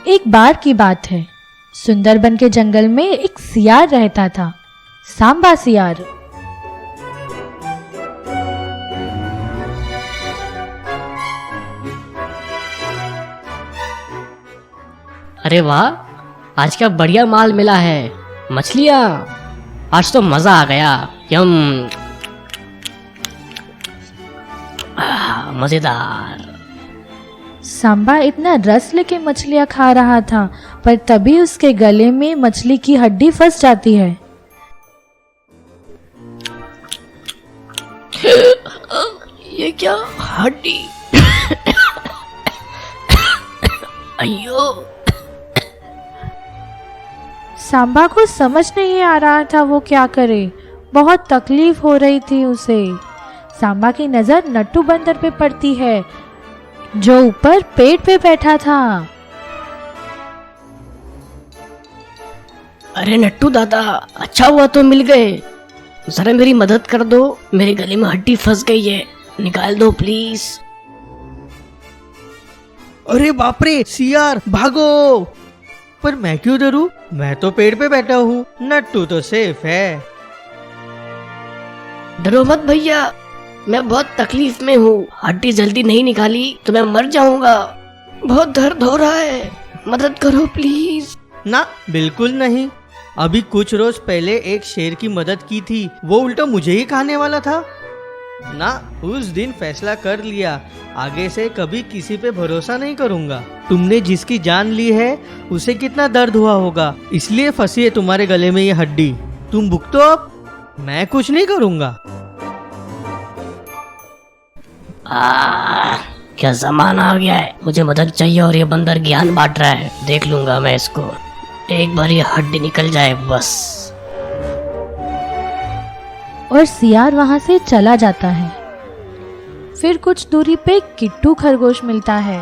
एक बार की बात है। सुंदरबन के जंगल में एक सियार रहता था, सांबा सियार। अरे वाह, आज क्या बढ़िया माल मिला है, मछलियाँ। आज तो मजा आ गया। यम, मजेदार। सांबा इतना रस लेके मछलियाँ खा रहा था, पर तभी उसके गले में मछली की हड्डी फंस जाती है। ये क्या हड्डी? अयो। सांबा को समझ नहीं आ रहा था वो क्या करे। बहुत तकलीफ हो रही थी उसे। सांबा की नजर नट्टू बंदर पे पड़ती है, जो ऊपर पेड़ पे बैठा था। अरे नट्टू दादा, अच्छा हुआ तो मिल गए। जरा मेरी मदद कर दो, मेरे गले में हड्डी फंस गई है, निकाल दो प्लीज। अरे बाप रे, सियार भागो। पर मैं क्यों डरूं? मैं तो पेड़ पे बैठा हूँ, नट्टू तो सेफ है। डरो मत भैया, मैं बहुत तकलीफ में हूँ। हड्डी जल्दी नहीं निकाली तो मैं मर जाऊंगा। बहुत दर्द हो रहा है, मदद करो प्लीज। ना, बिल्कुल नहीं। अभी कुछ रोज पहले एक शेर की मदद की थी, वो उल्टा मुझे ही खाने वाला था ना। उस दिन फैसला कर लिया, आगे से कभी किसी पे भरोसा नहीं करूंगा। तुमने जिसकी जान ली है उसे कितना दर्द हुआ होगा, इसलिए फंसी है तुम्हारे गले में ये हड्डी। तुम भुगतो अब, मैं कुछ नहीं करूंगा। क्या जमाना आ गया है, मुझे मदद चाहिए और ये बंदर ज्ञान बांट रहा है। देख लूंगा मैं इसको, एक बार ये हड्डी निकल जाए बस। और सियार वहां से चला जाता है। फिर कुछ दूरी पे किट्टू खरगोश मिलता है।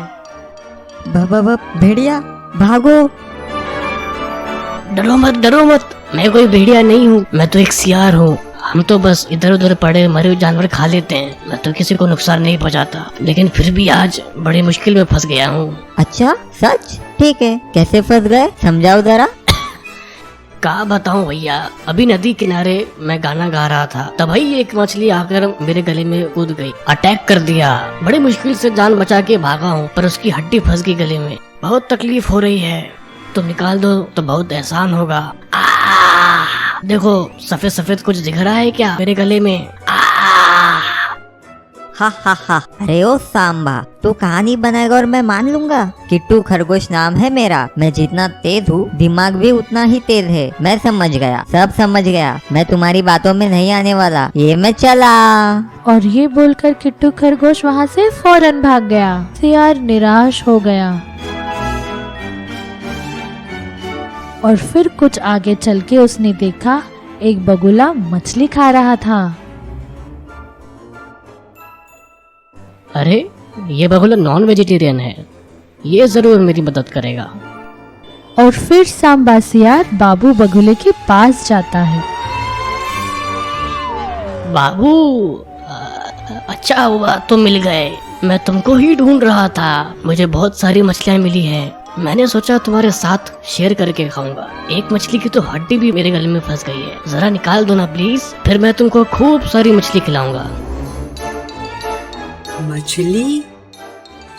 भेड़िया भागो। डरो मत, मैं कोई भेड़िया नहीं हूँ, मैं तो एक सियार हूँ। हम तो बस इधर उधर पड़े मरे हुए जानवर खा लेते हैं, मैं तो किसी को नुकसान नहीं पहुँचाता। लेकिन फिर भी आज बड़ी मुश्किल में फंस गया हूँ। अच्छा, सच? ठीक है, कैसे फंस गए, समझाओ जरा। क्या बताऊं भैया, अभी नदी किनारे मैं गाना गा रहा था, तभी एक मछली आकर मेरे गले में कूद गई, अटैक कर दिया। बड़ी मुश्किल से जान बचा के भागा हूँ, पर उसकी हड्डी फंस गई गले में। बहुत तकलीफ हो रही है, तो निकाल दो तो बहुत एहसान होगा। देखो, सफेद सफेद कुछ दिख रहा है क्या मेरे गले में? हा हा हा। अरे ओ सांबा, तू कहानी बनाएगा और मैं मान लूंगा। किट्टू खरगोश नाम है मेरा। मैं जितना तेज हूँ, दिमाग भी उतना ही तेज है। मैं समझ गया, सब समझ गया। मैं तुम्हारी बातों में नहीं आने वाला, ये मैं चला। और ये बोलकर किट्टू खरगोश वहाँ से फौरन भाग गया। सियार निराश हो गया। और फिर कुछ आगे चल के उसने देखा, एक बगुला मछली खा रहा था। अरे, ये बगुला नॉन वेजिटेरियन है, ये जरूर मेरी मदद करेगा। और फिर सांबा सियार बाबू बगुले के पास जाता है। बाबू, अच्छा हुआ तुम मिल गए, मैं तुमको ही ढूंढ रहा था। मुझे बहुत सारी मछलियाँ मिली हैं, मैंने सोचा तुम्हारे साथ शेयर करके खाऊंगा। एक मछली की तो हड्डी भी मेरे गले में फंस गई है, जरा निकाल दो ना प्लीज, फिर मैं तुमको खूब सारी मछली खिलाऊंगा।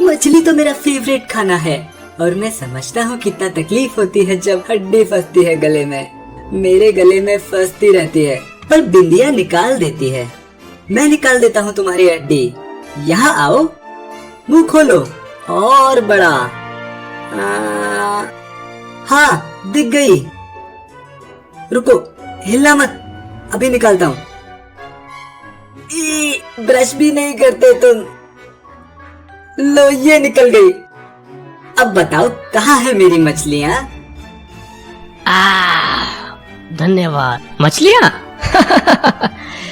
मछली तो मेरा फेवरेट खाना है, और मैं समझता हूँ कितना तकलीफ होती है जब हड्डी फंसती है गले में। मेरे गले में फंसती रहती है, पर बिंदिया निकाल देती है। मैं निकाल देता हूँ तुम्हारी हड्डी। यहाँ आओ, मुंह खोलो, और बड़ा। हाँ, दिख गई। रुको, हिलना मत, अभी निकालता हूँ। ब्रश भी नहीं करते तुम। लो, ये निकल गई। अब बताओ, कहाँ है मेरी मछलियाँ? धन्यवाद। मछलियाँ?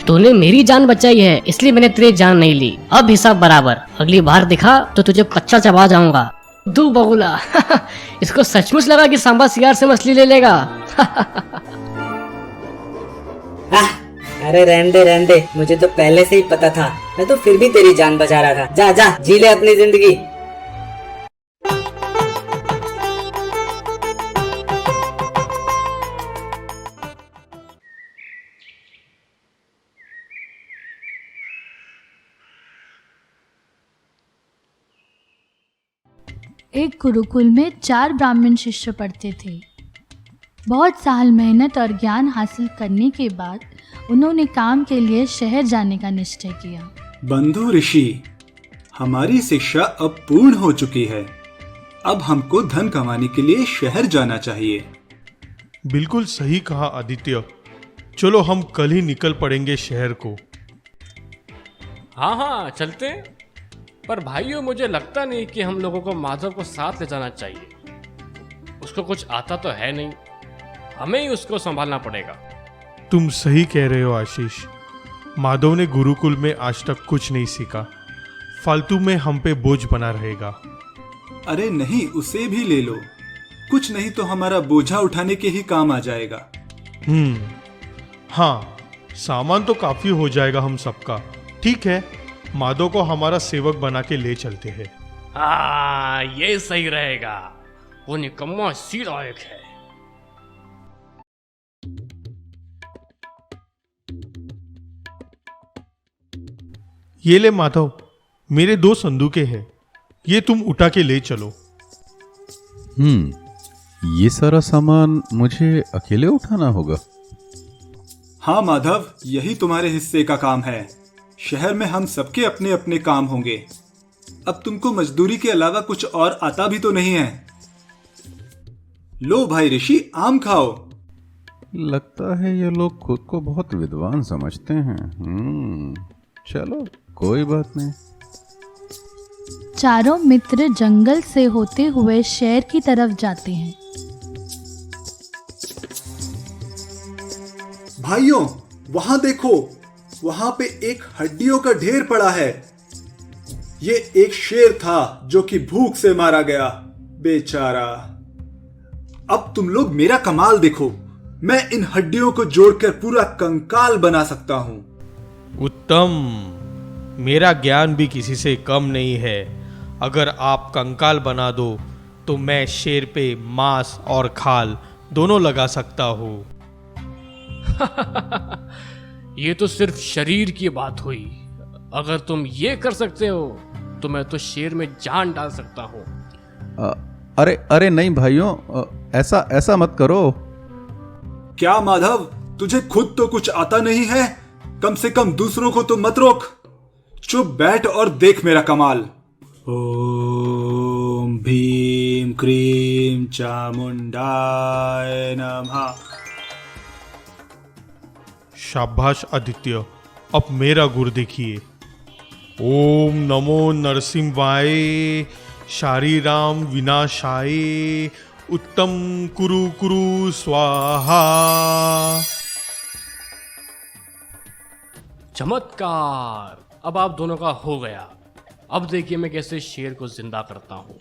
तूने मेरी जान बचाई है, इसलिए मैंने तेरी जान नहीं ली। अब हिसाब बराबर। अगली बार दिखा तो तुझे कच्चा चबा जाऊंगा। दू बगुला। इसको सचमुच लगा कि सांबा सियार से मछली ले लेगा। अरे रहने दे, मुझे तो पहले से ही पता था। मैं तो फिर भी तेरी जान बचा रहा था। जा जा, जी ले अपनी जिंदगी। एक गुरुकुल में 4 ब्राह्मण शिष्य पढ़ते थे। बहुत साल मेहनत और ज्ञान हासिल करने के बाद उन्होंने काम के लिए शहर जाने का निश्चय किया। बंधु ऋषि, हमारी शिक्षा अब पूर्ण हो चुकी है। अब हमको धन कमाने के लिए शहर जाना चाहिए। बिल्कुल सही कहा आदित्य। चलो हम कल ही निकल पड़ेंगे शहर को। हाँ हाँ चलते हैं। पर भाइयों, मुझे लगता नहीं कि हम लोगों को माधव को साथ ले जाना चाहिए। उसको कुछ आता तो है नहीं, हमें ही उसको संभालना पड़ेगा। तुम सही कह रहे हो आशीष। माधव ने गुरुकुल में आज तक कुछ नहीं सीखा, फालतू में हम पे बोझ बना रहेगा। अरे नहीं, उसे भी ले लो। कुछ नहीं तो हमारा बोझा उठाने के ही काम आ जाएगा। हाँ, सामान तो काफी हो जाएगा हम सबका। ठीक है, माधव को हमारा सेवक बना के ले चलते हैं। हाँ, ये सही रहेगा। वो निकम्मा सी लायक है। ये ले माधव, मेरे 2 संदूकें हैं, ये तुम उठा के ले चलो। ये सारा सामान मुझे अकेले उठाना होगा? हाँ माधव, यही तुम्हारे हिस्से का काम है। शहर में हम सबके अपने अपने काम होंगे। अब तुमको मजदूरी के अलावा कुछ और आता भी तो नहीं है। लो भाई ऋषि, आम खाओ। लगता है ये लोग खुद को बहुत विद्वान समझते हैं। चलो, कोई बात नहीं। चारों मित्र जंगल से होते हुए शहर की तरफ जाते हैं। भाइयों, वहां देखो, वहां पे एक हड्डियों का ढेर पड़ा है। ये एक शेर था जो कि भूख से मारा गया, बेचारा। अब तुम लोग मेरा कमाल देखो, मैं इन हड्डियों को जोड़कर पूरा कंकाल बना सकता हूं। उत्तम, मेरा ज्ञान भी किसी से कम नहीं है। अगर आप कंकाल बना दो तो मैं शेर पे मांस और खाल दोनों लगा सकता हूँ। ये तो सिर्फ शरीर की बात हुई। अगर तुम ये कर सकते हो तो मैं तो शेर में जान डाल सकता हूँ। अरे नहीं भाइयों, ऐसा मत करो। क्या माधव, तुझे खुद तो कुछ आता नहीं है? कम से कम दूसरों को तो मत रोक। चुप बैठ और देख मेरा कमाल। ओम भीम क्रीम चामुंडाय नमः। शाबाश आदित्य, अब मेरा गुर देखिए। ओम नमो नरसिंहाय शारीराम विनाशाय उत्तम कुरु कुरु स्वाहा। चमत्कार! अब आप दोनों का हो गया। अब देखिए मैं कैसे शेर को जिंदा करता हूं।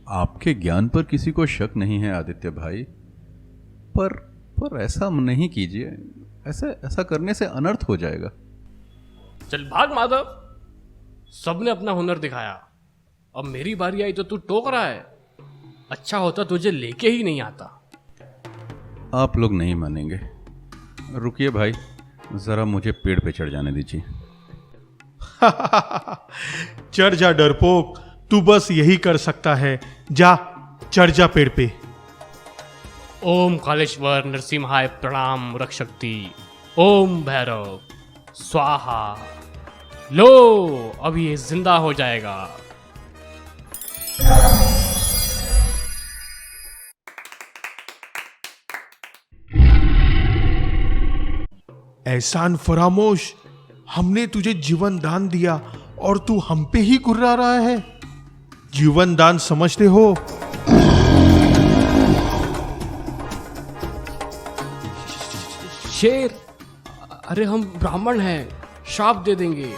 आपके ज्ञान पर किसी को शक नहीं है आदित्य भाई, पर ऐसा नहीं कीजिए। ऐसा करने से अनर्थ हो जाएगा। चल भाग माधव, सबने अपना हुनर दिखाया। अब मेरी बारी आई तो तू टोक रहा है। अच्छा होता तुझे लेके ही नहीं आता। आप लोग नहीं मानेंगे। रुकिए भाई, जरा मुझे पेड़ पे चढ़ जाने दीजिए। चढ़ जा डरपोक, तू बस यही कर सकता है। जा, चढ़ जा पेड़ पे। ओम कालेश्वर नरसिम्हाय प्रणाम रक्षक्ति। ओम भैरव स्वाहा। लो, अब ये जिंदा हो जाएगा। एहसान फरामोश, हमने तुझे जीवन दान दिया और तू हम पे ही गुर्रा रहा है। जीवन दान समझते हो? शेर, अरे हम ब्राह्मण हैं, शाप दे देंगे।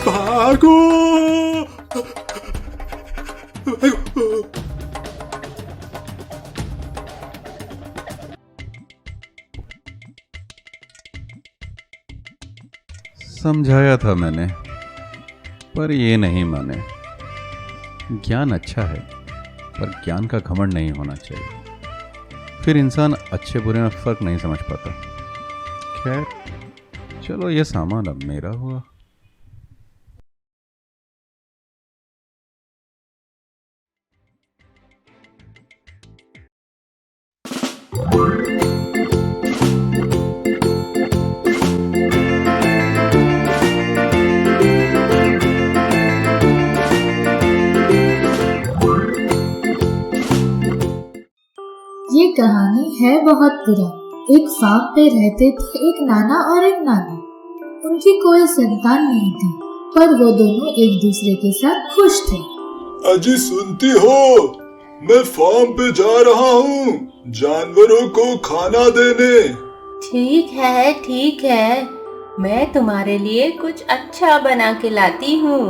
भागो! समझाया था मैंने, पर ये नहीं माने। ज्ञान अच्छा है, पर ज्ञान का घमंड नहीं होना चाहिए। फिर इंसान अच्छे बुरे में फर्क नहीं समझ पाता। खैर, चलो ये सामान अब मेरा हुआ। ये कहानी है बहुत पुरानी। एक फार्म पे रहते थे एक नाना और एक नानी। उनकी कोई संतान नहीं थी, पर वो दोनों एक दूसरे के साथ खुश थे। अजी सुनती हो, मैं फार्म पे जा रहा हूँ जानवरों को खाना देने। ठीक है, मैं तुम्हारे लिए कुछ अच्छा बना के लाती हूँ।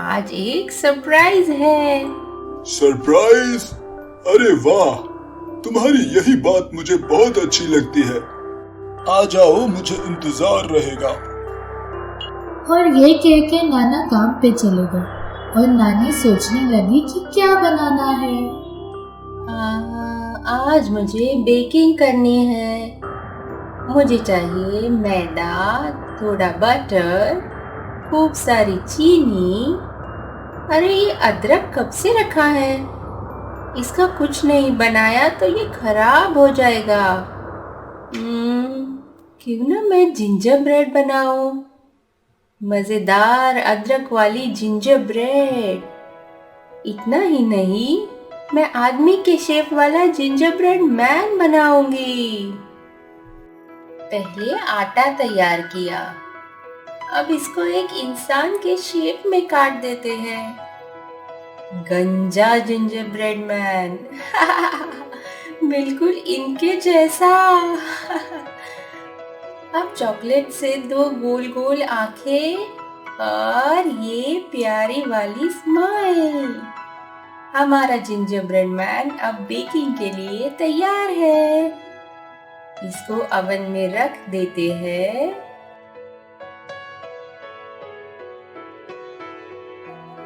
आज एक सरप्राइज है। सरप्राइज? अरे वाह, तुम्हारी यही बात मुझे बहुत अच्छी लगती है। आ जाओ, मुझे इंतजार रहेगा। और ये कह के नाना काम पे चले गए और नानी सोचने लगी कि क्या बनाना है। आज मुझे बेकिंग करनी है। मुझे चाहिए मैदा, थोड़ा बटर, खूब सारी चीनी। अरे ये अदरक कब से रखा है? इसका कुछ नहीं बनाया तो ये खराब हो जाएगा। क्यों ना मैं जिंजर ब्रेड बनाऊं? मजेदार अदरक वाली जिंजर ब्रेड। इतना ही नहीं, मैं आदमी के शेप वाला जिंजर ब्रेड मैन बनाऊंगी। पहले आटा तैयार किया, अब इसको एक इंसान के शेप में काट देते हैं। गंजा जिंजर ब्रेड मैन। बिल्कुल इनके जैसा। अब चॉकलेट से 2 गोल गोल आंखें और ये प्यारी वाली स्माइल। हमारा जिंजर ब्रेड मैन अब बेकिंग के लिए तैयार है। इसको ओवन में रख देते हैं।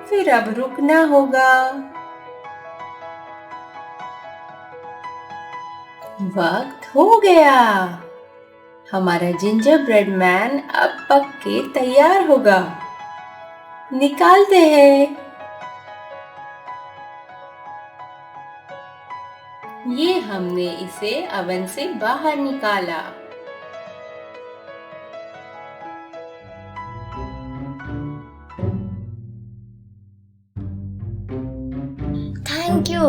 फिर अब रुकना होगा। वक्त हो गया। हमारा जिंजर ब्रेड मैन अब पक के तैयार होगा। निकालते हैं। ये हमने इसे ओवन से बाहर निकाला। Thank you.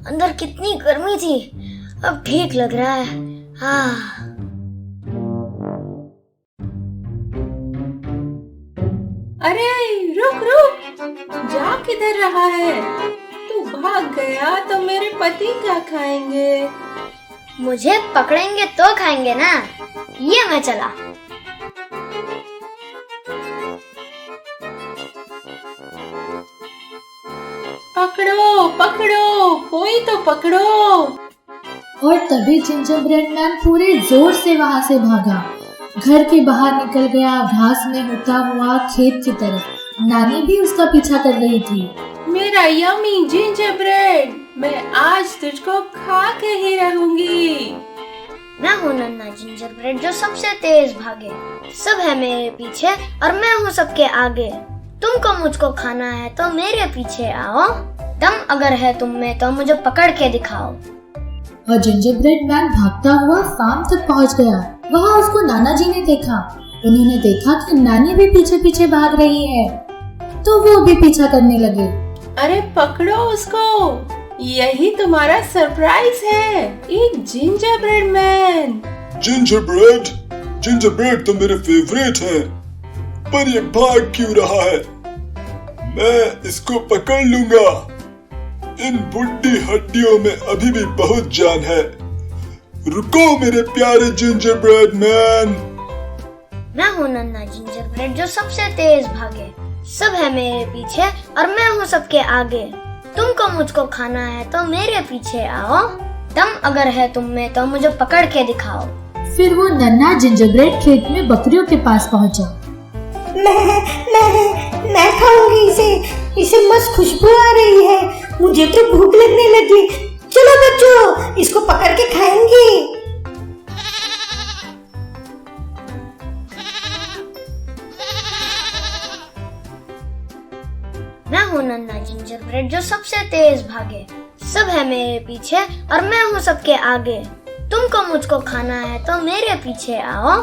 अंदर कितनी गर्मी थी, अब ठीक लग रहा है। हाँ। अरे रुक, जा किधर रहा है? तू भाग गया तो मेरे पति क्या खाएंगे? मुझे पकड़ेंगे तो खाएंगे ना। ये मैं चला। पकड़ो, कोई तो पकड़ो। और तभी जिंजर ब्रेड मैन पूरे जोर से वहाँ से भागा, घर के बाहर निकल गया, घास में होता हुआ खेत की तरफ। नानी भी उसका पीछा कर रही थी। मेरा यम्मी जिंजर ब्रेड, मैं आज तुझको खा के ही रहूंगी। मैं हूँ नन्हा जिंजर ब्रेड जो सबसे तेज भागे। सब है मेरे पीछे और मैं हूँ सबके आगे। तुमको मुझको खाना है तो मेरे पीछे आओ। दम अगर है तुम में तो मुझे पकड़ के दिखाओ। और जिंजर ब्रेड मैन भागता हुआ फार्म तक पहुंच गया। वहाँ उसको नाना जी ने देखा। उन्होंने देखा कि नानी भी पीछे पीछे भाग रही है, तो वो भी पीछा करने लगे। अरे पकड़ो उसको, यही तुम्हारा सरप्राइज है, एक ginger bread man. Ginger bread तो मेरे फेवरेट है, पर ये भाग क्यों रहा है? मैं इसको पकड़ लूंगा। इन बुढ़ी हड्डियों में अभी भी बहुत जान है। रुको मेरे प्यारे जिंजर ब्रेड मैन। मैं हूँ नन्हा जिंजर ब्रेड जो सबसे तेज भागे। सब है मेरे पीछे और मैं हूँ सबके आगे। तुमको मुझको खाना है तो मेरे पीछे आओ। दम अगर है तुम में तो मुझे पकड़ के दिखाओ। फिर वो नन्हा जिंजर ब्रेड खेत में बकरियों के पास पहुँचा। मैं खाऊंगी इसे मस्त खुशबू आ रही है। मुझे तो भूख लगने लगी। चलो बच्चों, इसको पकड़ के खाएंगे। नन्हा जिंजर ब्रेड जो सबसे तेज भागे। सब है मेरे पीछे और मैं हूँ सबके आगे। तुमको मुझको खाना है तो मेरे पीछे आओ।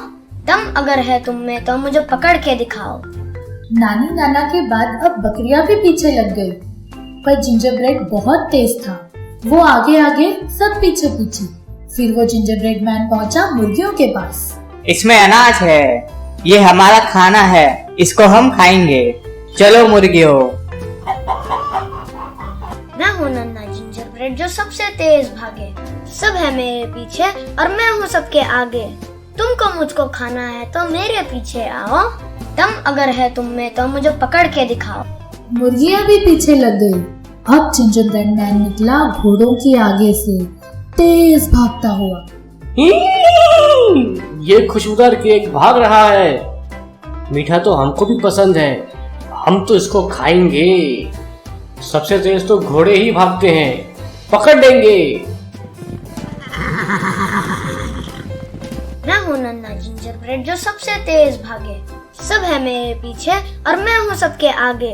दम अगर है तुम में तो मुझे पकड़ के दिखाओ। नानी नाना के बाद अब बकरियां भी पीछे लग गई, पर जिंजर ब्रेड बहुत तेज था। वो आगे आगे, सब पीछे पीछे। फिर वो जिंजर ब्रेड मैन पहुंचा मुर्गियों के पास। इसमें अनाज है, ये हमारा खाना है, इसको हम खाएंगे। चलो मुर्गियों। मैं हूँ नन्हा जिंजर ब्रेड जो सबसे तेज भागे। सब है मेरे पीछे और मैं हूँ सबके आगे। तुमको मुझको खाना है तो मेरे पीछे आओ। दम अगर है तुम में तो मुझे पकड़ के दिखाओ। मुर्गियां भी पीछे लग गई। अब जिंजर ब्रेड मैन निकला घोड़ों के आगे से, तेज भागता हुआ। ये खुशबूदार केक भाग रहा है। मीठा तो हमको भी पसंद है, हम तो इसको खाएंगे। सबसे तेज तो घोड़े ही भागते हैं, पकड़ लेंगे। मैं हूँ नन्हा जिंजर ब्रेड जो सबसे तेज भागे। सब है मेरे पीछे और मैं हूँ सबके आगे।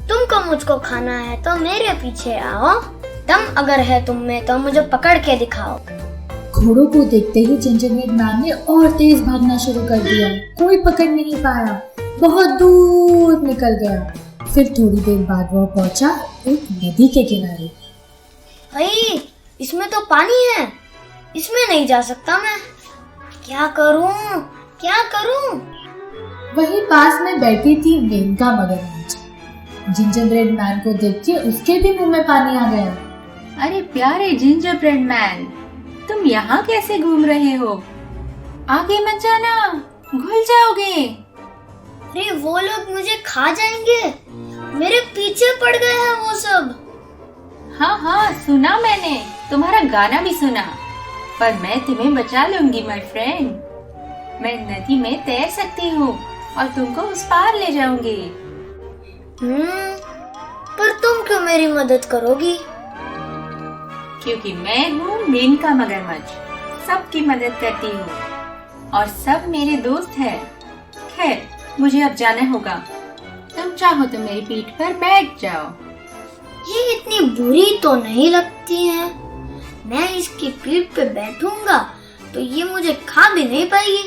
तुमको मुझको खाना है तो मेरे पीछे आओ। दम अगर है तुम में तो मुझे पकड़ के दिखाओ। घोड़ों को देखते ही जिंजर ब्रेड मैन ने और तेज भागना शुरू कर दिया। कोई पकड़ नहीं पाया, बहुत दूर निकल गया। फिर थोड़ी देर बाद वो पहुंचा एक नदी के किनारे। भाई, इसमें तो पानी है, इसमें नहीं जा सकता मैं। क्या करूं, क्या करूं? वहीं पास में बैठी थी मेनका मगरमच्छ। जिंजर ब्रेड मैन को देख के उसके भी मुंह में पानी आ गया। अरे प्यारे जिंजर ब्रेड मैन, तुम यहाँ कैसे घूम रहे हो? आगे मत जाना, घुल जाओगे। अरे वो लोग मुझे खा जाएंगे, मेरे पीछे पड़ गए हैं वो सब। हाँ हाँ, सुना मैंने, तुम्हारा गाना भी सुना। पर मैं तुम्हें बचा लूंगी माय फ्रेंड। मैं नदी में तैर सकती हूँ और तुमको उस पार ले जाऊंगी। पर तुम क्यों मेरी मदद करोगी? क्योंकि मैं हूँ मेनका मगरमच्छ, सबकी मदद करती हूँ और सब मेरे दोस्त हैं। खैर, मुझे अब जाना होगा। तुम चाहो तो मेरी पीठ पर बैठ जाओ। ये इतनी बुरी तो नहीं लगती है। मैं इसकी पीठ पे बैठूंगा तो ये मुझे खा भी नहीं पाएगी।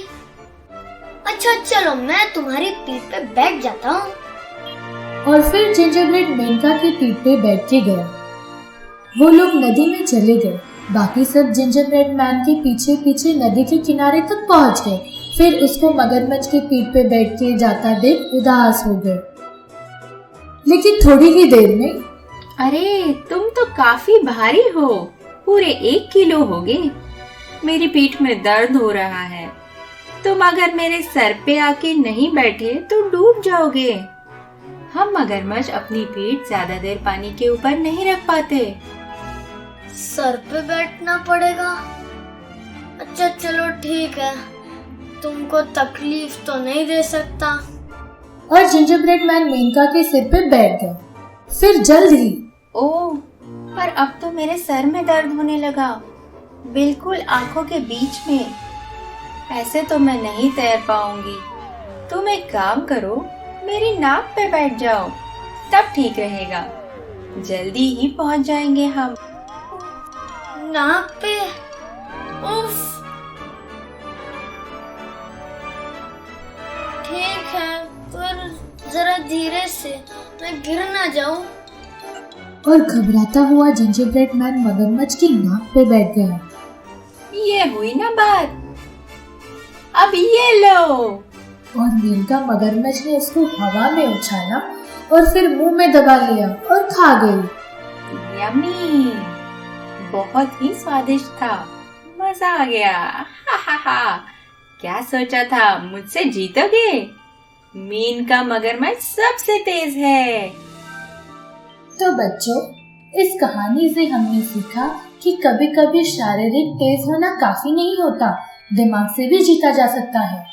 अच्छा चलो, मैं तुम्हारी पीठ पे बैठ जाता हूँ। और फिर जिंजर ब्रेड मेनका की पीठ पे बैठ के गया। वो लोग नदी में चले गए। बाकी सब जिंजर ब्रेड मैन के पीछे पीछे नदी के किनारे तक पहुंच गए। फिर उसको मगरमच्छ की पीठ पे बैठ के जाता देख उदास हो गए। लेकिन थोड़ी ही देर में, अरे तुम तो काफी भारी हो, पूरे 1 किलो होगे। मेरी पीठ में दर्द हो रहा है। तुम अगर मेरे सर पे आके नहीं बैठे तो डूब जाओगे। हम मगरमच्छ अपनी पीठ ज्यादा देर पानी के ऊपर नहीं रख पाते। सर पे बैठना पड़ेगा। अच्छा चलो ठीक है, तुमको तकलीफ तो नहीं दे सकता। और जिंजर ब्रेड मैन मेनका के सिर पे बैठ गया। फिर जल्द ही, ओह, पर अब तो मेरे सर में दर्द होने लगा, बिल्कुल आंखों के बीच में। ऐसे तो मैं नहीं तैर पाऊंगी। तुम एक काम करो, मेरी नाक पे बैठ जाओ, तब ठीक रहेगा। जल्दी ही पहुंच जाएंगे हम। नाक पे? उफ। ठीक है, पर जरा धीरे से, मैं गिर ना जाऊं। और घबराता हुआ जिंजर ब्रेड मैन मगरमच्छ की नाक पे बैठ गया। ये हुई ना बात, अब ये लो। और मेनका मगरमच्छ ने उसको हवा में उछाला और फिर मुंह में दबा लिया और खा गई। यम्मी, बहुत ही स्वादिष्ट था, मजा आ गया। हा हा हा। क्या सोचा था, मुझसे जीतोगे? मेनका मगरमच्छ सबसे तेज है। तो बच्चों, इस कहानी से हमने सीखा कि कभी कभी शारीरिक तेज होना काफी नहीं होता, दिमाग से भी जीता जा सकता है।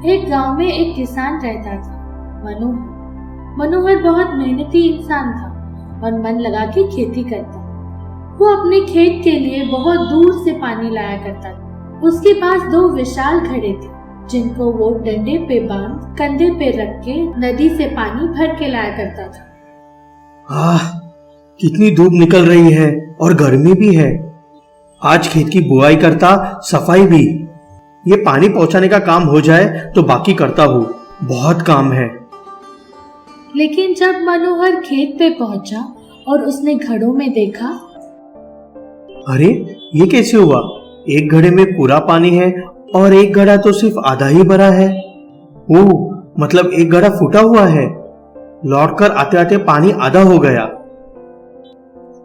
एक गांव में एक किसान रहता था, मनोहर। मनोहर बहुत मेहनती इंसान था और मन लगा के खेती करता। वो अपने खेत के लिए बहुत दूर से पानी लाया करता था। उसके पास 2 विशाल घड़े थे जिनको वो डंडे पे बांध कंधे पे रख के नदी से पानी भर के लाया करता था। कितनी धूप निकल रही है और गर्मी भी है। आज खेत की बुआई करता, सफाई भी। ये पानी पहुंचाने का काम हो जाए तो बाकी करता हूँ, बहुत काम है। लेकिन जब मनोहर खेत पे पहुंचा और उसने घड़ों में देखा, अरे ये कैसे हुआ? एक घड़े में पूरा पानी है और एक घड़ा तो सिर्फ आधा ही भरा है। ओह, मतलब एक घड़ा फूटा हुआ है। लौटकर आते आते पानी आधा हो गया।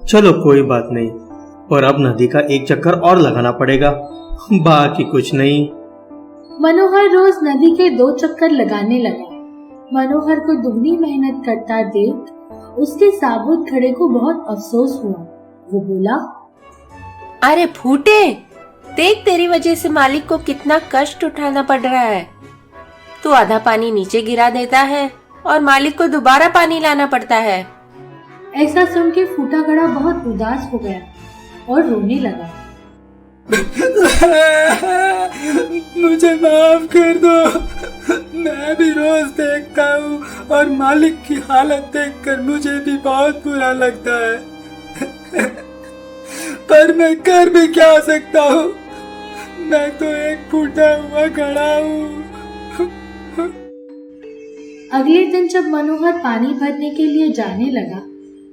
चलो कोई बात नहीं, पर अब नदी का एक चक्कर और लगाना पड़ेगा, बाकी कुछ नहीं। मनोहर रोज नदी के 2 चक्कर लगाने लगा। मनोहर को दुगनी मेहनत करता देख उसके साबुत घड़े को बहुत अफसोस हुआ। वो बोला, अरे फूटे, देख तेरी वजह से मालिक को कितना कष्ट उठाना पड़ रहा है। तू आधा पानी नीचे गिरा देता है और मालिक को दोबारा पानी लाना पड़ता है। ऐसा सुन के फूटा घड़ा बहुत उदास हो गया और रोने लगा। मुझे माफ कर दो, मैं भी रोज देखता हूँ और मालिक की हालत देखकर मुझे भी बहुत बुरा लगता है। पर मैं कर भी क्या सकता हूँ, मैं तो एक फूटा हुआ घड़ा हूँ। अगले दिन जब मनोहर पानी भरने के लिए जाने लगा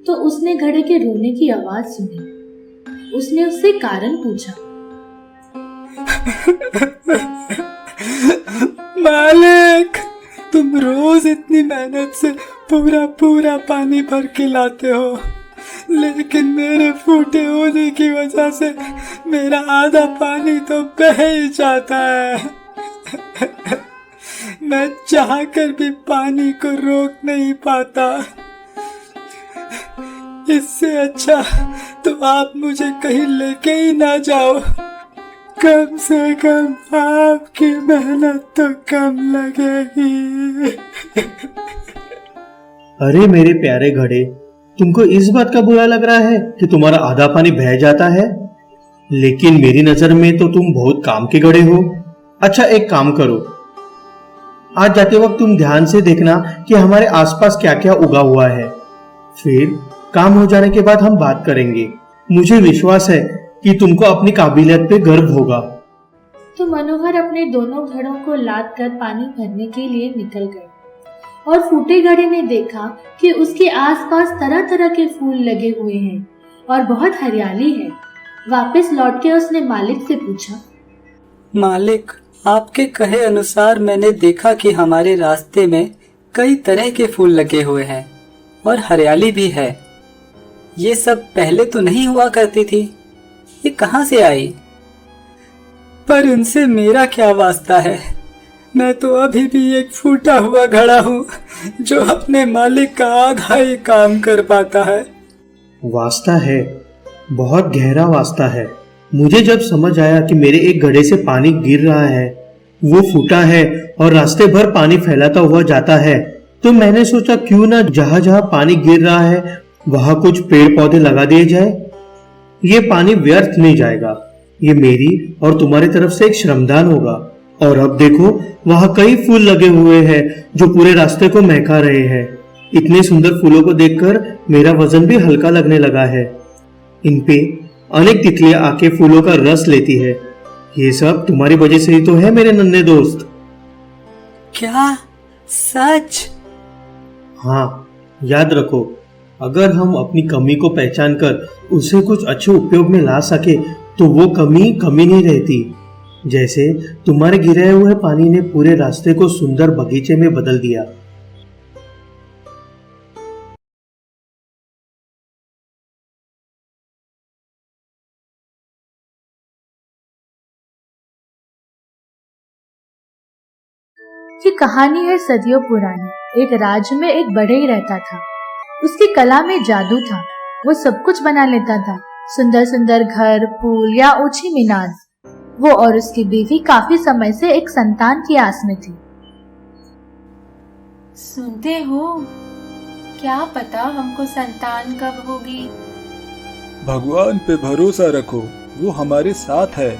तो उसने घड़े के रोने की आवाज सुनी। उसने उससे कारण पूछा। मालिक, तुम रोज इतनी मेहनत से पूरा पूरा पानी भर के लाते हो, लेकिन मेरे फूटे होने की वजह से मेरा आधा पानी तो बह ही जाता है। मैं चाहकर भी पानी को रोक नहीं पाता। इससे अच्छा तो आप मुझे कहीं लेके ही ना जाओ, कम से कम आपकी मेहनत तो कम लगेगी। अरे मेरे प्यारे घड़े, तुमको इस बात का बुरा लग रहा है कि तुम्हारा आधा पानी बह जाता है, लेकिन मेरी नजर में तो तुम बहुत काम के घड़े हो। अच्छा एक काम करो, आज जाते वक्त तुम ध्यान से देखना कि हमारे आसपास क्या क्या उगा हुआ है, फिर काम हो जाने के बाद हम बात करेंगे। मुझे विश्वास है कि तुमको अपनी काबिलियत पे गर्व होगा। तो मनोहर अपने दोनों घड़ों को लाद कर पानी भरने के लिए निकल गए और फूटे घड़े ने देखा कि उसके आसपास तरह तरह के फूल लगे हुए हैं और बहुत हरियाली है। वापस लौट के उसने मालिक से पूछा, मालिक, आपके कहे अनुसार मैंने देखा कि हमारे रास्ते में कई तरह के फूल लगे हुए हैं और हरियाली भी है। ये सब पहले तो नहीं हुआ करती थी, ये कहाँ से आई? पर उनसे मेरा क्या वास्ता है? मैं तो अभी भी एक फूटा हुआ घड़ा हूँ जो अपने मालिक का आधा ही काम कर पाता है। वास्ता है, बहुत गहरा वास्ता है। मुझे जब समझ आया कि मेरे एक घड़े से पानी गिर रहा है, वो फूटा है और रास्ते भर पानी फैलाता हुआ जाता है, तो मैंने सोचा क्यों ना जहाँ जहाँ पानी गिर रहा है वहाँ कुछ पेड़ पौधे लगा दिए जाए। ये पानी व्यर्थ नहीं जाएगा, ये मेरी और तुम्हारी तरफ से एक श्रमदान होगा। और अब देखो, वहाँ कई फूल लगे हुए हैं जो पूरे रास्ते को महका रहे हैं। इतने सुंदर फूलों को देखकर मेरा वजन भी हल्का लगने लगा है। इन पे अनेक तितलियां आके फूलों का रस लेती है। ये सब तुम्हारी वजह से ही तो है मेरे नन्हे दोस्त। क्या सच? हाँ, याद रखो, अगर हम अपनी कमी को पहचान कर उसे कुछ अच्छे उपयोग में ला सके तो वो कमी कमी नहीं रहती। जैसे तुम्हारे गिरे हुए पानी ने पूरे रास्ते को सुंदर बगीचे में बदल दिया। ये कहानी है सदियों पुरानी। एक राज्य में एक बढ़ई रहता था। उसकी कला में जादू था। वो सब कुछ बना लेता था, सुंदर सुंदर घर, पुल या ऊंची मीनार। वो और उसकी बीवी काफी समय से एक संतान की आस में थी। सुनते हो, क्या पता हमको संतान कब होगी। भगवान पे भरोसा रखो, वो हमारे साथ है।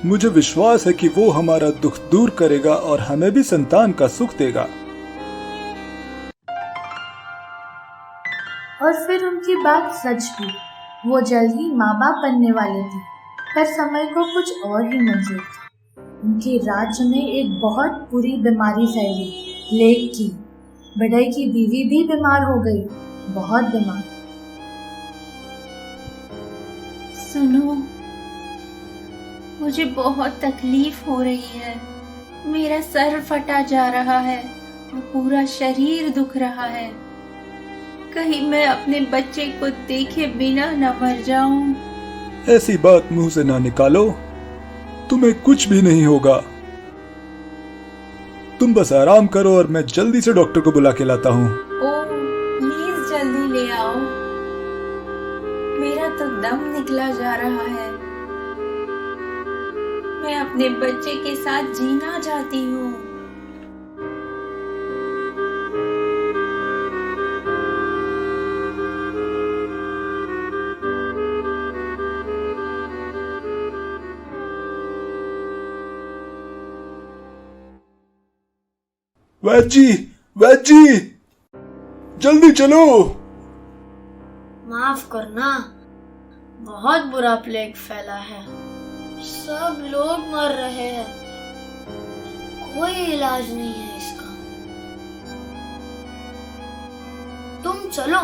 मुझे विश्वास है कि वो हमारा दुख दूर करेगा और हमें भी संतान का सुख देगा। और फिर उनकी बात सच हुई। वो जल्द ही माँ बाप बनने वाले थे, पर समय को कुछ और ही मंजूर था। उनके राज्य में एक बहुत बुरी बीमारी फैली, प्लेग की। बड़ई की बीवी भी बीमार हो गई, बहुत बीमार। सुनो, मुझे बहुत तकलीफ हो रही है। मेरा सर फटा जा रहा है और पूरा शरीर दुख रहा है। कहीं मैं अपने बच्चे को देखे बिना न मर जाऊं। ऐसी बात मुंह से ना निकालो, तुम्हें कुछ भी नहीं होगा। तुम बस आराम करो और मैं जल्दी से डॉक्टर को बुला के लाता हूँ। ओह, प्लीज जल्दी ले आओ। मेरा तो दम निकला जा रहा है। मैं अपने बच्चे के साथ जीना चाहती हूँ। वैद जी, जल्दी चलो। माफ करना, बहुत बुरा प्लेग फैला है। सब लोग मर रहे हैं, कोई इलाज नहीं है इसका। तुम चलो,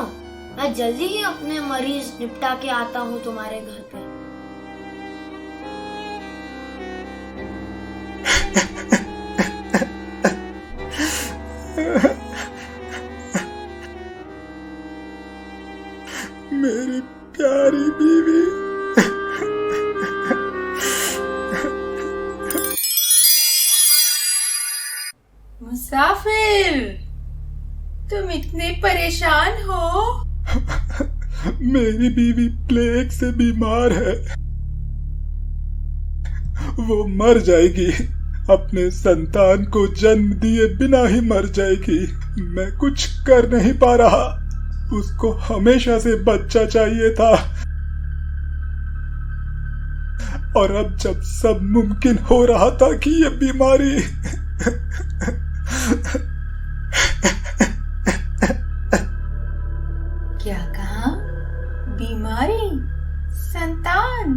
मैं जल्दी ही अपने मरीज निपटा के आता हूँ तुम्हारे घर पे। मेरी प्यारी बीवी। मुसाफिर, तुम इतने परेशान हो? मेरी बीवी प्लेग से बीमार है, वो मर जाएगी। अपने संतान को जन्म दिए बिना ही मर जाएगी। मैं कुछ कर नहीं पा रहा। उसको हमेशा से बच्चा चाहिए था, और अब जब सब मुमकिन हो रहा था कि ये बीमारी क्या कहा? बीमारी? संतान?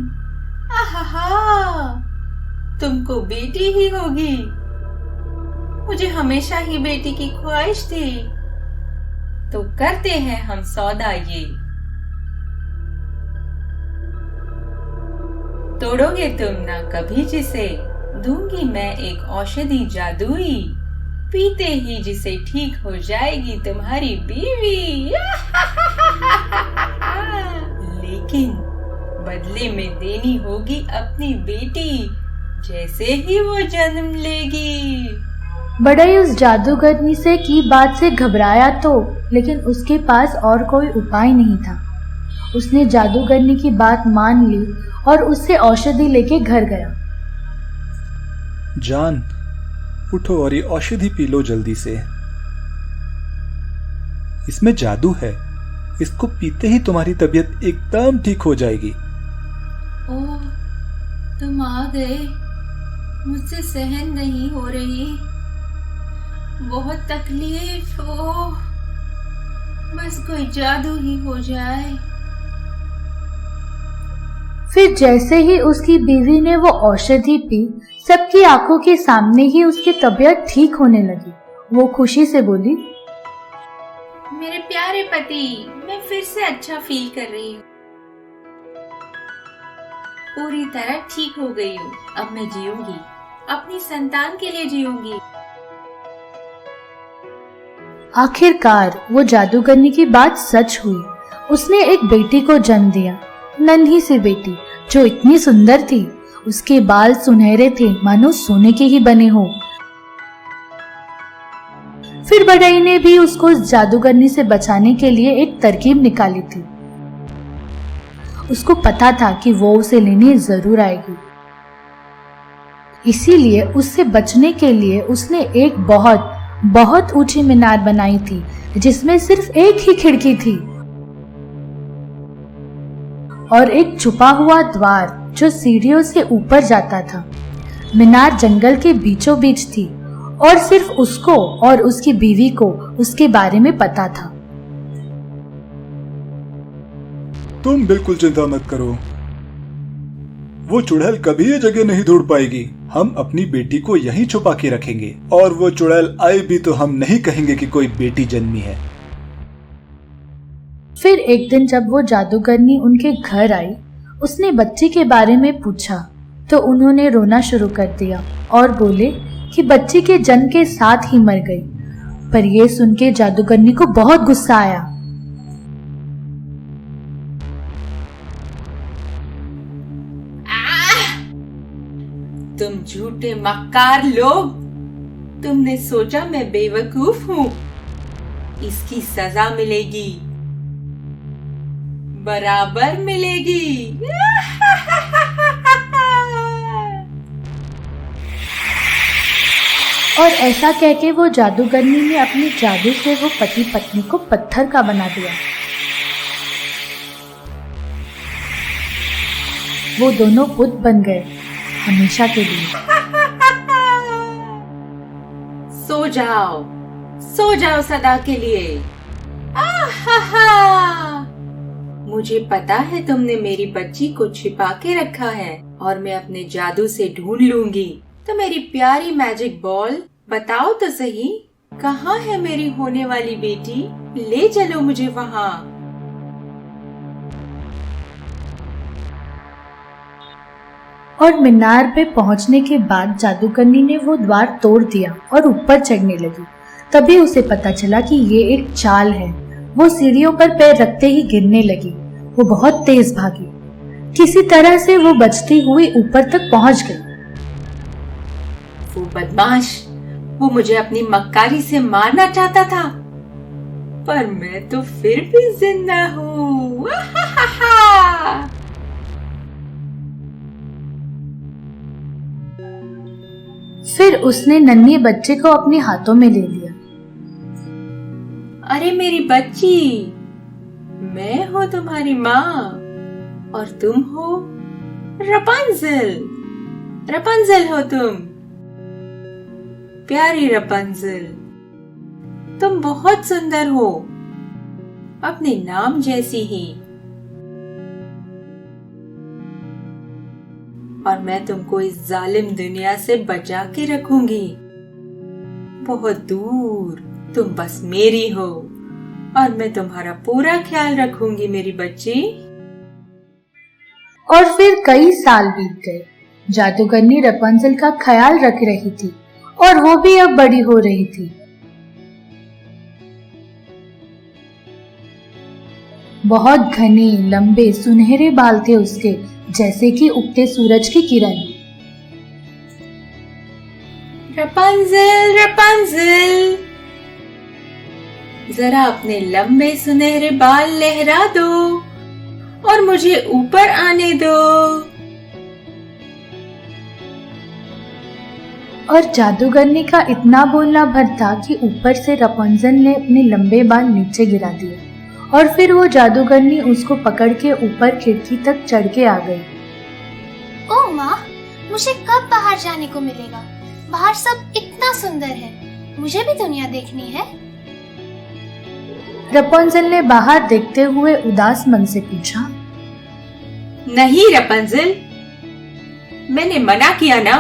आहा, तुमको बेटी ही होगी। मुझे हमेशा ही बेटी की ख्वाहिश थी। तो करते हैं हम सौदा ये। तोड़ोगे तुम ना कभी जिसे, दूंगी मैं एक औषधि जादुई। पीते ही जिसे ठीक हो जाएगी तुम्हारी बीवी। लेकिन बदले में देनी होगी अपनी बेटी, जैसे ही वो जन्म लेगी। बड़ई उस जादूगरनी से की बात से घबराया तो, लेकिन उसके पास और कोई उपाय नहीं था। उसने जादूगरनी की बात मान ली और उससे औषधि लेके घर गया। जान, उठो और ये औषधि पी लो जल्दी से। इसमें जादू है, इसको पीते ही तुम्हारी तबीयत एकदम ठीक हो जाएगी। ओह, तुम आ गए। मुझसे सहन नहीं हो रही, बहुत तकलीफ हो। बस कोई जादू ही हो जाए। फिर जैसे ही उसकी बीवी ने वो औषधि पी, सबकी आंखों के सामने ही उसकी तबीयत ठीक होने लगी। वो खुशी से बोली, मेरे प्यारे पति, मैं फिर से अच्छा फील कर रही हूँ। पूरी तरह ठीक हो गई हूँ। अब मैं जीऊंगी, अपनी संतान के लिए जीऊंगी। आखिरकार वो जादूगरनी की बात सच हुई। उसने एक बेटी को जन्म दिया, नन्ही सी बेटी जो इतनी सुंदर थी। उसके बाल सुनहरे थे, मानो सोने के ही बने हो। फिर बड़ई ने भी उसको उस जादूगरनी से बचाने के लिए एक तरकीब निकाली थी। उसको पता था कि वो उसे लेने जरूर आएगी, इसीलिए उससे बचने के लिए उसने एक बहुत ऊंची मीनार बनाई थी, जिसमें सिर्फ एक ही खिड़की थी और एक छुपा हुआ द्वार। जो सीढ़ियों से ऊपर जाता था। मीनार जंगल के बीचों बीच थी और सिर्फ उसको और उसकी बीवी को उसके बारे में पता था। तुम बिल्कुल चिंता मत करो, वो चुड़ैल कभी ये जगह नहीं ढूंढ पाएगी। हम अपनी बेटी को यहीं छुपा के रखेंगे और वो चुड़ैल आए भी तो हम नहीं कहेंगे कि कोई बेटी जन्मी है। फिर एक दिन जब वो जादूगरनी उनके घर आई, उसने बच्ची के बारे में पूछा तो उन्होंने रोना शुरू कर दिया और बोले कि बच्ची के जन्म के साथ ही मर गई। पर यह सुन के जादूगरनी को बहुत गुस्सा आया। तुम झूठे मक्कार लोग, तुमने सोचा मैं बेवकूफ हूँ। इसकी सजा मिलेगी, बराबर मिलेगी। और ऐसा कह के वो जादूगरनी ने अपने जादू से वो पति पत्नी को पत्थर का बना दिया। वो दोनों बुत बन गए हमेशा के लिए। सो जाओ सदा के लिए। मुझे पता है तुमने मेरी बच्ची को छिपा के रखा है और मैं अपने जादू से ढूंढ लूंगी। तो मेरी प्यारी मैजिक बॉल बताओ तो सही, कहाँ है मेरी होने वाली बेटी? ले चलो मुझे वहाँ। और मीनार पे पहुंचने के बाद जादूगरनी ने वो द्वार तोड़ दिया और ऊपर चढ़ने लगी। तभी उसे पता चला कि ये एक चाल है। वो सीढ़ियों पर पैर रखते ही गिरने लगी। वो बहुत तेज भागी। किसी तरह से वो बचती हुई ऊपर तक पहुंच गई। वो बदमाश, वो मुझे अपनी मक्कारी से मारना चाहता था, पर मैं तो फिर भी जिंदा हूँ। फिर उसने नन्ही बच्चे को अपने हाथों में ले लिया। अरे मेरी बच्ची, मैं हूँ तुम्हारी माँ और तुम हो रपुंज़ेल। रपुंज़ेल हो तुम, प्यारी रपुंज़ेल। तुम बहुत सुंदर हो, अपने नाम जैसी ही। और मैं तुमको इस जालिम दुनिया से बचा के रखूंगी। बहुत दूर तुम बस मेरी हो और मैं तुम्हारा पूरा ख्याल रखूंगी मेरी बच्ची। और फिर कई साल बीत गए। जादूगरनी रपुंज़ेल का ख्याल रख रही थी और वो भी अब बड़ी हो रही थी। बहुत घने लंबे सुनहरे बाल थे उसके, जैसे कि उगते सूरज की किरण। रपुंज़ेल, रपुंज़ेल, जरा अपने लंबे सुनहरे बाल लहरा दो और मुझे ऊपर आने दो। और जादूगरनी का इतना बोलना भर था कि ऊपर से रपुंज़ेल ने अपने लंबे बाल नीचे गिरा दिए और फिर वो जादूगरनी उसको पकड़ के ऊपर खिड़की तक चढ़ के आ गई। ओह माँ, मुझे कब बाहर जाने को मिलेगा? बाहर सब इतना सुंदर है, मुझे भी दुनिया देखनी है। रपुंज़ेल ने बाहर देखते हुए उदास मन से पूछा। नहीं रपुंज़ेल, मैंने मना किया ना।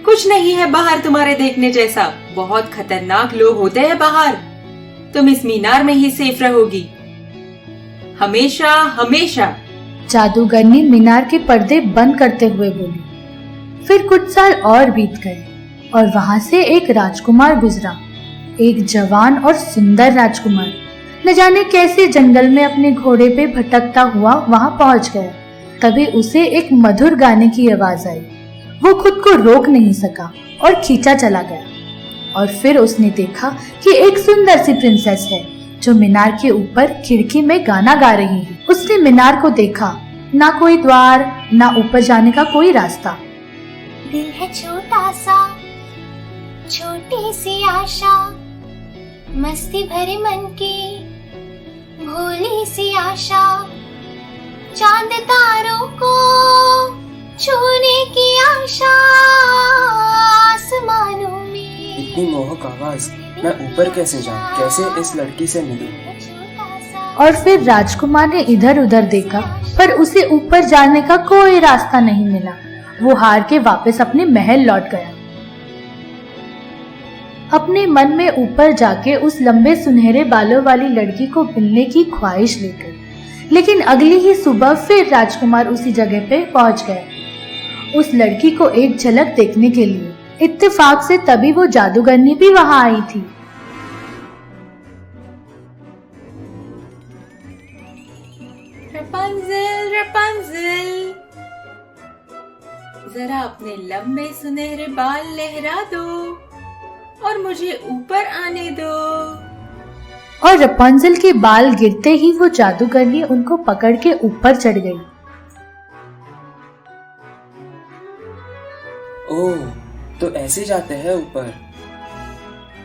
कुछ नहीं है बाहर तुम्हारे देखने जैसा। बहुत खतरनाक लोग होते हैं बाहर। तुम इस मीनार में ही सेफ रहोगी, हमेशा हमेशा। जादूगरनी मीनार के पर्दे बंद करते हुए बोली। फिर कुछ साल और बीत गए और वहां से एक राजकुमार गुजरा। एक जवान और सुंदर राजकुमार न जाने कैसे जंगल में अपने घोड़े पे भटकता हुआ वहां पहुंच गया। तभी उसे एक मधुर गाने की आवाज आई। वो खुद को रोक नहीं सका और खींचा चला गया। और फिर उसने देखा कि एक सुंदर सी प्रिंसेस है जो मीनार के ऊपर खिड़की में गाना गा रही है। उसने मीनार को देखा, ना कोई द्वार, ना ऊपर जाने का कोई रास्ता। दिल है छोटा सा, छोटी सी आशा, मस्ती भरे मन की भोली सी आशा, चांद तारों को छूने की आशा आसमानों में। इतनी मोहक आवाज, मैं ऊपर कैसे जाऊं? कैसे इस लड़की से मिलूं? और फिर राजकुमार ने इधर उधर देखा, पर उसे ऊपर जाने का कोई रास्ता नहीं मिला। वो हार के वापस अपने महल लौट गया, अपने मन में ऊपर जाके उस लंबे सुनहरे बालों वाली लड़की को मिलने की ख्वाहिश लेकर। लेकिन अगली ही सुबह फिर राजकुमार उसी जगह पे पहुंच गया, उस लड़की को एक झलक देखने के लिए। इत्तेफाक से तभी वो जादूगरनी भी वहां आई थी। रपुंज़ेल, रपुंज़ेल, जरा अपने लंबे सुनहरे बाल लहरा दो और मुझे ऊपर आने दो। और रपुंज़ेल के बाल गिरते ही वो जादूगरनी उनको पकड़ के ऊपर चढ़ गई। ओह, तो ऐसे जाते हैं ऊपर।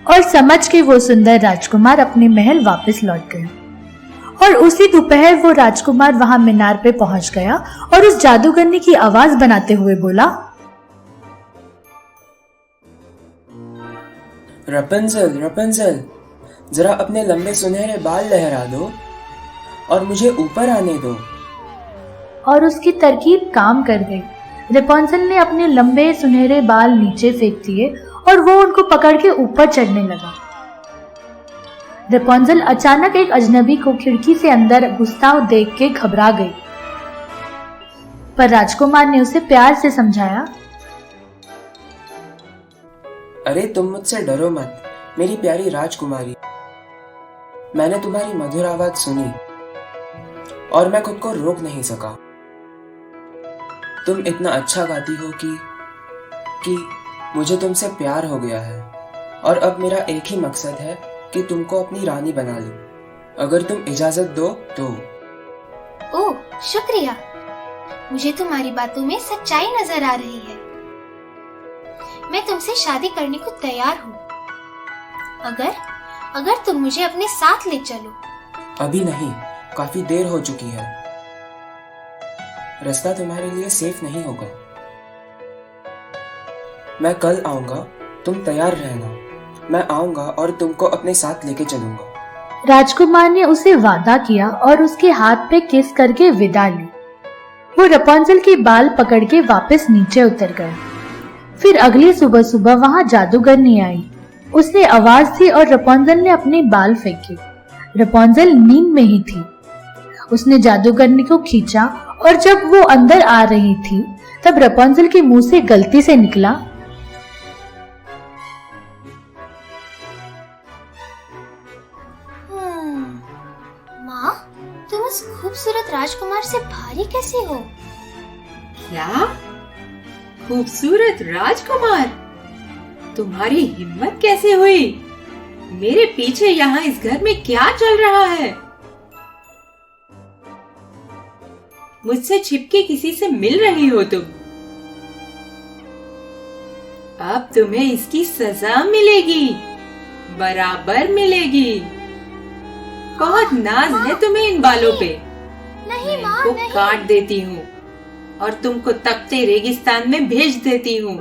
और समझ के वो सुंदर राजकुमार अपने महल वापस लौट गया। और उसी दोपहर वो राजकुमार वहां मीनार पे पहुंच गया और उस जादूगरनी की आवाज बनाते हुए बोला, रपुंज़ेल, रपुंज़ेल, जरा अपने लंबे सुनहरे बाल लहरा दो और मुझे ऊपर आने दो। और उसकी तरकीब काम कर गई। रपुंज़ेल ने अपने लंबे सुनहरे बाल नीचे फेंक दिए और वो उनको पकड़ के ऊपर चढ़ने लगा। रपुंज़ेल अचानक एक अजनबी को खिड़की से अंदर घुसता हुआ देख के घबरा गई, पर राजकुमार ने उसे प्यार से समझाया, अरे तुम मुझसे डरो मत, मेरी प्यारी राजकुमारी। मैंने तुम्हारी मधुर आवाज सुनी और मैं खुद को रोक नहीं सका। तुम इतना अच्छा गाती हो कि मुझे तुमसे प्यार हो गया है और अब मेरा एक ही मकसद है कि तुमको अपनी रानी बना लूं। अगर तुम इजाजत दो तो। ओह, शुक्रिया। मुझे तुम्हारी बातों में सच्चाई नजर आ रही है। मैं तुमसे शादी करने को तैयार हूँ, अगर तुम मुझे अपने साथ ले चलो। अभी नहीं, काफी देर हो चुकी है। रास्ता तुम्हारे लिए सेफ नहीं होगा। मैं कल आऊंगा, तुम तैयार रहना। मैं आऊंगा और तुमको अपने साथ लेके चलूंगा। राजकुमार ने उसे वादा किया और उसके हाथ पे किस करके विदा ली। वो रपुंज़ेल के बाल पकड़ के वापस नीचे उतर गया। फिर अगली सुबह सुबह वहां जादूगरनी आई। उसने आवाज दी और रपुंज़ेल ने अपने बाल फेंके। रपुंज़ेल नींद में ही थी। उसने जादूगरनी को खींचा और जब वो अंदर आ रही थी तब रपुंज़ेल के मुंह से गलती से निकला, माँ, तुम उस खूबसूरत राजकुमार से भारी कैसे हो? क्या? खूबसूरत राजकुमार? तुम्हारी हिम्मत कैसे हुई? मेरे पीछे यहाँ इस घर में क्या चल रहा है? मुझसे छिपके किसी से मिल रही हो तुम? अब तुम्हें इसकी सजा मिलेगी, बराबर मिलेगी। बहुत नाज है तुम्हें इन बालों पे। नहीं माँ, नहीं। काट देती हूँ और तुमको तपते रेगिस्तान में भेज देती हूँ।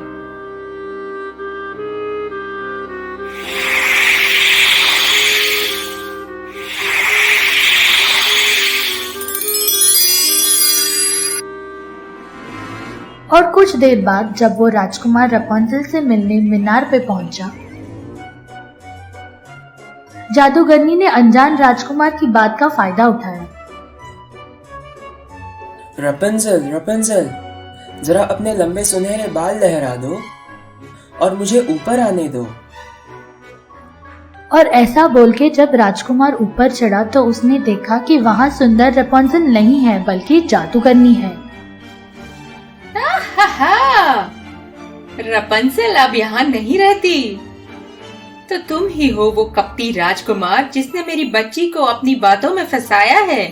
और कुछ देर बाद जब वो राजकुमार रपुंज़ेल से मिलने मीनार पे पहुंचा, जादूगरनी ने अनजान राजकुमार की बात का फायदा उठाया। रपुंज़ेल, रपुंज़ेल, जरा अपने लंबे सुनहरे बाल लहरा दो और मुझे ऊपर आने दो। और ऐसा बोल के जब राजकुमार ऊपर चढ़ा तो उसने देखा कि वहां सुंदर रपुंज़ेल नहीं है बल्कि जादूगरनी है। रपुंज़ेल अब यहाँ नहीं रहती, तो तुम ही हो वो कपटी राजकुमार जिसने मेरी बच्ची को अपनी बातों में फंसाया है,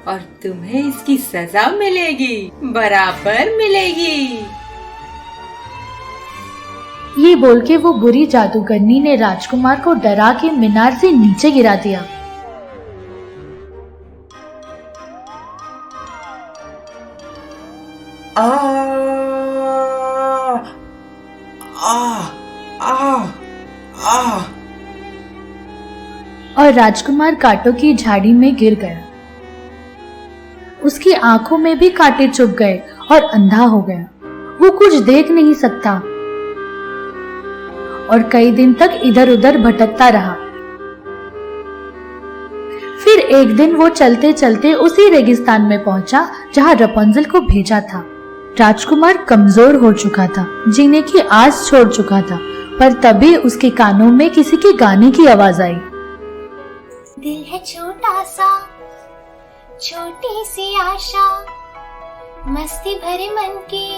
और तुम्हें इसकी सजा मिलेगी, बराबर मिलेगी। ये बोल के वो बुरी जादूगरनी ने राजकुमार को डरा के मीनार से नीचे गिरा दिया। और राजकुमार कांटों की झाड़ी में गिर गया। उसकी आंखों में भी कांटे चुभ गए और अंधा हो गया। वो कुछ देख नहीं सकता और कई दिन तक इधर उधर भटकता रहा। फिर एक दिन वो चलते चलते उसी रेगिस्तान में पहुंचा जहां रपुंजल को भेजा था। राजकुमार कमजोर हो चुका था, जीने की आस छोड़ चुका था, पर तभी उसके कानों में किसी के गाने की आवाज आई। दिल है छोटा सा, छोटी सी आशा, मस्ती भरे मन की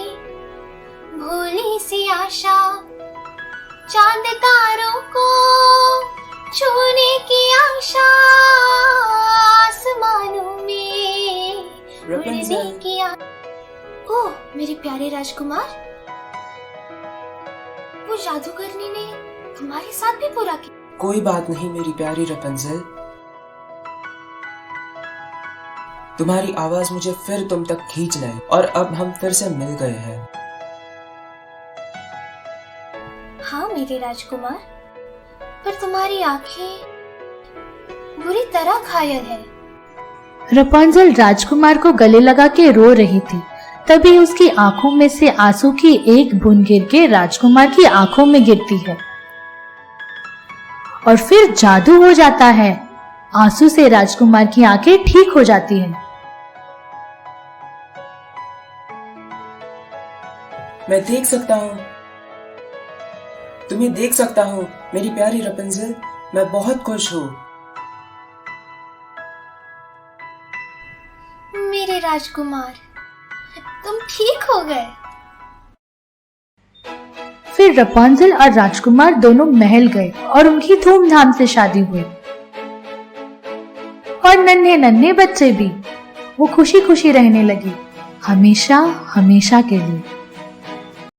भोली सी आशा, चांद तारों को छूने की आशा, आसमानों में उड़ने की आशा। ओह मेरे प्यारे राजकुमार, वो जादूगरनी ने तुम्हारे साथ भी बुरा किया। कोई बात नहीं मेरी प्यारी रपुंजल, तुम्हारी आवाज मुझे फिर तुम तक खींच लाई और अब हम फिर से मिल गए हैं। हाँ मेरे राजकुमार, पर तुम्हारी आंखें बुरी तरह घायल है। रपुंजल राजकुमार को गले लगा के रो रही थी। तभी उसकी आंखों में से आंसू की एक बूंद गिर के राजकुमार की आंखों में गिरती है और फिर जादू हो जाता है। आंसू से राजकुमार की आंखें ठीक हो जाती हैं। मैं देख सकता हूँ, तुम्हें देख सकता हूँ मेरी प्यारी रपुंजल, मैं बहुत खुश हूँ। मेरे राजकुमार, तुम ठीक हो गए। फिर रपुंजल और राजकुमार दोनों महल गए और उनकी धूमधाम से शादी हुई और नन्हे नन्हे बच्चे भी। वो खुशी खुशी रहने लगी, हमेशा हमेशा के लिए।